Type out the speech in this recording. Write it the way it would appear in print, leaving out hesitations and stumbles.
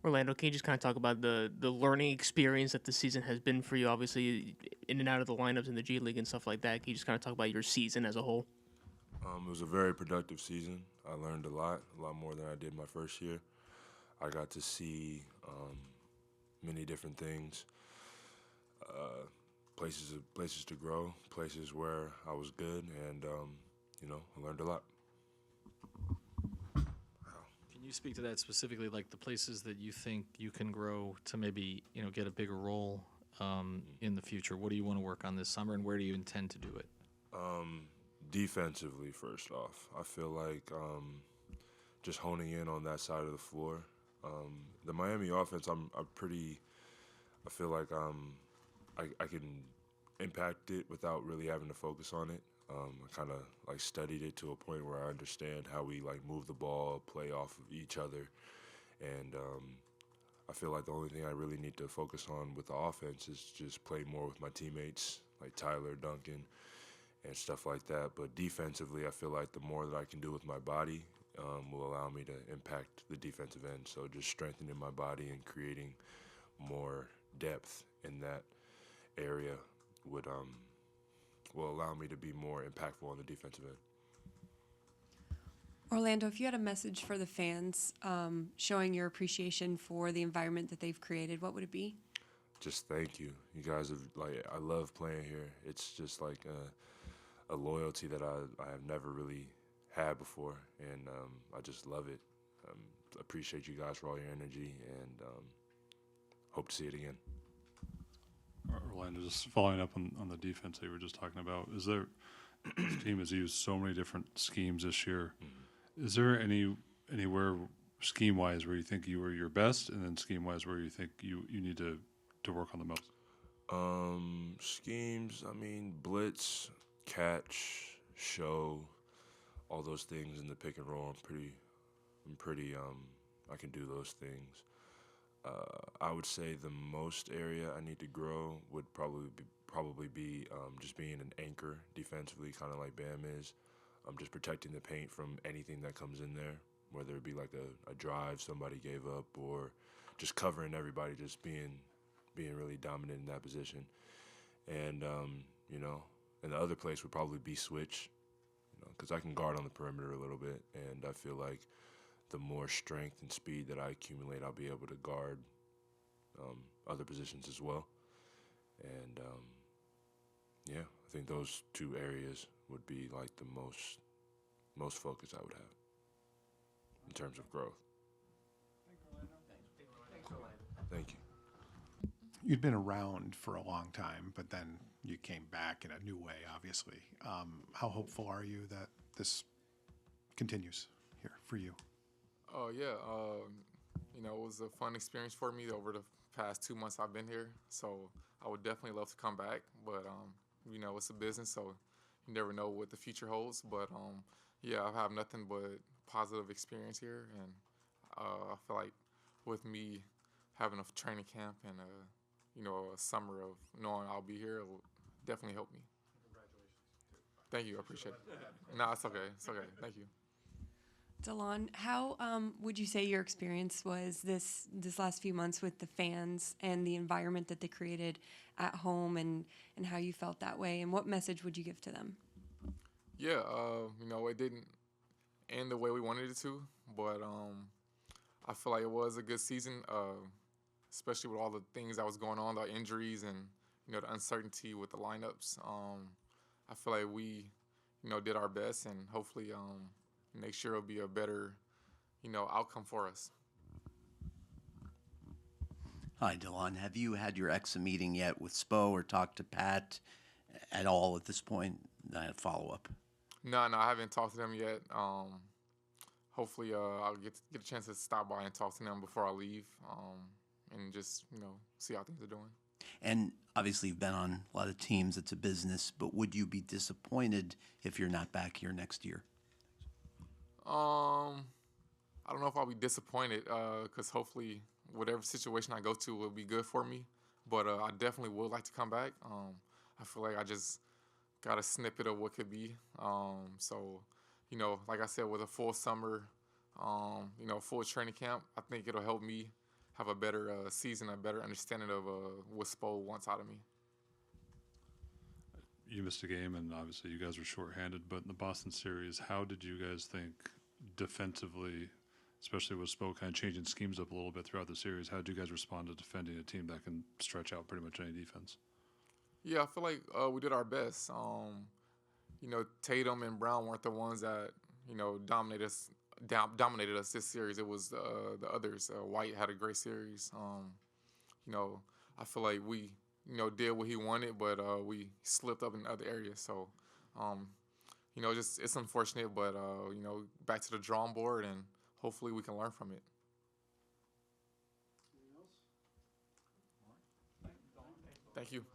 Orlando, can you just kind of talk about the learning experience that the season has been for you? Obviously, in and out of the lineups in the G League and stuff like that. Can you just kind of talk about your season as a whole? It was a very productive season. I learned a lot more than I did my first year. I got to see many different things, places to grow, places where I was good, and I learned a lot. Can you speak to that specifically, like the places that you think you can grow to maybe get a bigger role in the future? What do you want to work on this summer, and where do you intend to do it? Defensively, first off, I feel like just honing in on that side of the floor. The Miami offense, I'm pretty. I feel like I can impact it without really having to focus on it. I kind of like studied it to a point where I understand how we like move the ball, play off of each other, and I feel like the only thing I really need to focus on with the offense is just play more with my teammates, like Tyler, Duncan, and stuff like that. But defensively, I feel like the more that I can do with my body will allow me to impact the defensive end. So just strengthening my body and creating more depth in that area would will allow me to be more impactful on the defensive end. Orlando, if you had a message for the fans showing your appreciation for the environment that they've created, what would it be? Just thank you. You guys have I love playing here. It's just like a loyalty that I have never really had before, and I just love it. Appreciate you guys for all your energy, and hope to see it again. Orlando, just following up on the defense that you were just talking about, is there this team has used so many different schemes this year. Mm-hmm. Is there anywhere scheme wise where you think you were your best, and then scheme wise where you think you need to work on the most? Schemes, I mean, blitz, catch, show, all those things in the pick and roll. I'm pretty I can do those things. I would say the most area I need to grow would probably be just being an anchor defensively, kind of like Bam is. Just protecting the paint from anything that comes in there, whether it be like a drive somebody gave up or just covering everybody, just being really dominant in that position. And and the other place would probably be switch, because I can guard on the perimeter a little bit, and I feel like the more strength and speed that I accumulate, I'll be able to guard other positions as well. And I think those two areas would be like the most focus I would have in terms of growth. Thank you. You'd been around for a long time, but then you came back in a new way, obviously. How hopeful are you that this continues here for you? Oh yeah, it was a fun experience for me over the past 2 months I've been here. So I would definitely love to come back, but it's a business, so you never know what the future holds. But yeah, I have nothing but positive experience here, and I feel like with me having a training camp and a summer of knowing I'll be here, it will definitely help me. Congratulations. Thank you, I appreciate it. No, it's okay. It's okay. Thank you. Delon, how would you say your experience was this last few months with the fans and the environment that they created at home, and how you felt that way, and what message would you give to them? Yeah, it didn't end the way we wanted it to, but I feel like it was a good season, especially with all the things that was going on, the injuries and the uncertainty with the lineups. I feel like we did our best, and hopefully next year will be a better outcome for us. Hi, Delon. Have you had your exit meeting yet with Spo or talked to Pat at all at this point? Follow up. No, I haven't talked to them yet. Hopefully, I'll get a chance to stop by and talk to them before I leave, and just see how things are doing. And obviously, you've been on a lot of teams. It's a business, but would you be disappointed if you're not back here next year? I don't know if I'll be disappointed, because hopefully whatever situation I go to will be good for me. But I definitely would like to come back. I feel like I just got a snippet of what could be. So, like I said, with a full summer, full training camp, I think it'll help me have a better season, a better understanding of what Spo wants out of me. You missed a game, and obviously you guys were shorthanded. But in the Boston series, how did you guys think defensively, especially with Spo kind of changing schemes up a little bit throughout the series? How did you guys respond to defending a team that can stretch out pretty much any defense? Yeah, I feel like we did our best. Tatum and Brown weren't the ones that dominated us this series. It was the others. White had a great series. I feel like we did what he wanted, but we slipped up in other areas. So, it's unfortunate, but back to the drawing board, and hopefully we can learn from it. Thank you.